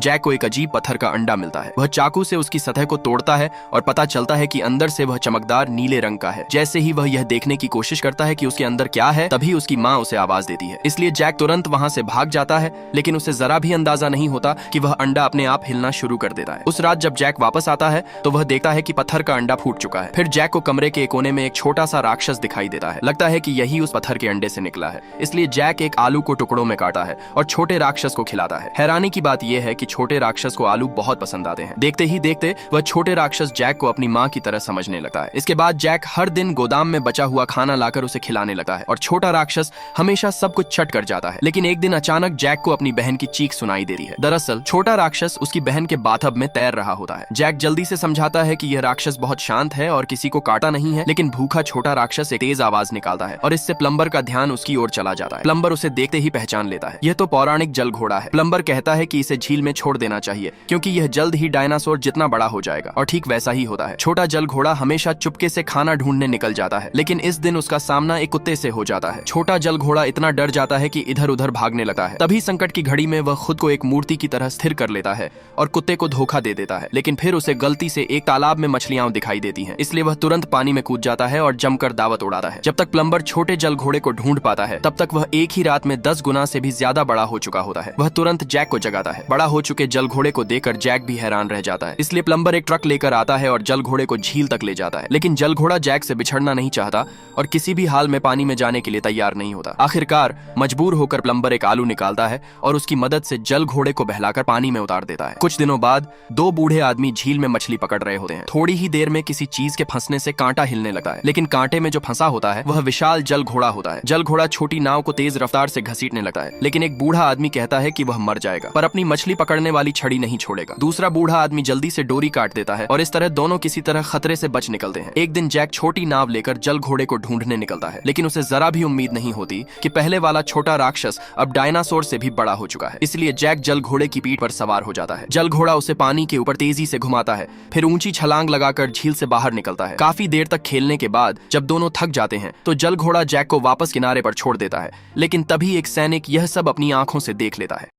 Jack को एक अजीब पत्थर का अंडा मिलता है। वह चाकू से उसकी सतह को तोड़ता है और पता चलता है कि अंदर से वह चमकदार नीले रंग का है। जैसे ही वह यह देखने की कोशिश करता है कि उसके अंदर क्या है, तभी उसकी माँ उसे आवाज देती है। इसलिए जैक तुरंत वहां से भाग जाता है, लेकिन उसे जरा भी अंदाजा नहीं होता कि वह अंडा अपने आप हिलना शुरू कर देता है। उस रात जब जैक वापस आता है तो वह देखता है कि पत्थर का अंडा फूट चुका है। फिर जैक को कमरे के कोने में एक छोटा सा राक्षस दिखाई देता है। लगता है कि यही उस पत्थर के अंडे से निकला है। इसलिए जैक एक आलू को टुकड़ों में काटा है और छोटे राक्षस को खिलाता है। हैरानी की बात यह है कि छोटे राक्षस को आलू बहुत पसंद आते हैं। देखते ही देखते वह छोटे राक्षस जैक को अपनी माँ की तरह समझने लगता है। इसके बाद जैक हर दिन गोदाम में बचा हुआ खाना लाकर उसे खिलाने लगता है और छोटा राक्षस हमेशा सब कुछ छट कर जाता है। लेकिन एक दिन अचानक जैक को अपनी बहन की चीख सुनाई देती है। दरअसल छोटा राक्षस उसकी बहन के बाथटब में तैर रहा होता है। जैक जल्दी से समझाता है कि यह राक्षस बहुत शांत है और किसी को काटा नहीं है, लेकिन भूखा छोटा राक्षस एक तेज आवाज निकालता है और इससे प्लम्बर का ध्यान उसकी ओर चला जाता है। प्लम्बर उसे देखते ही पहचान लेता है। यह तो पौराणिक जल घोड़ा है। प्लम्बर कहता है कि इसे झील में छोड़ देना चाहिए क्योंकि यह जल्द ही डायनासोर जितना बड़ा हो जाएगा। और ठीक वैसा ही होता है। छोटा जल घोड़ा हमेशा चुपके से खाना ढूंढने निकल जाता है, लेकिन इस दिन उसका सामना एक कुत्ते से हो जाता है। छोटा जल घोड़ा इतना डर जाता है कि इधर उधर भागने लगता है। तभी संकट की घड़ी में वह खुद को एक मूर्ति की तरह स्थिर कर लेता है और कुत्ते को धोखा दे देता है। लेकिन फिर उसे गलती से एक तालाब में मछलियां दिखाई देती हैं, इसलिए वह तुरंत पानी में कूद जाता है और जमकर दावत उड़ाता है। जब तक प्लम्बर छोटे जल घोड़े को ढूंढ पाता है, तब तक वह एक ही रात में 10 गुना से भी ज्यादा बड़ा हो चुका होता है। वह तुरंत जैक को जगाता है। बड़ा हो चुके जल घोड़े को देखकर जैक भी हैरान रह जाता है। इसलिए प्लम्बर एक ट्रक लेकर आता है और जल घोड़े को झील तक ले जाता है। लेकिन जल घोड़ा जैक से बिछड़ना नहीं चाहता और किसी भी हाल में पानी में जाने के लिए तैयार नहीं होता। आखिरकार मजबूर होकर प्लम्बर एक आलू निकालता है और उसकी मदद से जल घोड़े को बहलाकर पानी में उतार देता है। कुछ दिनों बाद 2 बूढ़े आदमी झील में मछली पकड़ रहे होते हैं। थोड़ी ही देर में किसी चीज के फंसने से कांटा हिलने लगता है, लेकिन कांटे में जो फंसा होता है वह विशाल जल घोड़ा होता है। जल घोड़ा छोटी नाव को तेज रफ्तार से घसीटने लगता है, लेकिन एक बूढ़ा आदमी कहता है कि वह मर जाएगा, पर अपनी मछली पकड़ने वाली छड़ी नहीं छोड़ेगा। दूसरा बूढ़ा आदमी जल्दी से डोरी काट देता है और इस तरह दोनों किसी तरह खतरे से बच निकलते हैं। एक दिन जैक छोटी नाव लेकर जल घोड़े को ढूंढने निकलता है, लेकिन उसे जरा भी उम्मीद नहीं होती कि पहले वाला छोटा राक्षस अब डायनासोर से भी बड़ा हो चुका है। इसलिए जैक जल घोड़े की पीठ पर सवार हो जाता है। जल घोड़ा उसे पानी के ऊपर तेजी से घुमाता है, फिर ऊंची छलांग लगाकर झील से बाहर निकलता है। काफी देर तक खेलने के बाद जब दोनों थक जाते हैं तो जल घोड़ा जैक को वापस किनारे पर छोड़ देता है, लेकिन तभी एक सैनिक यह सब अपनी आंखों से देख लेता है।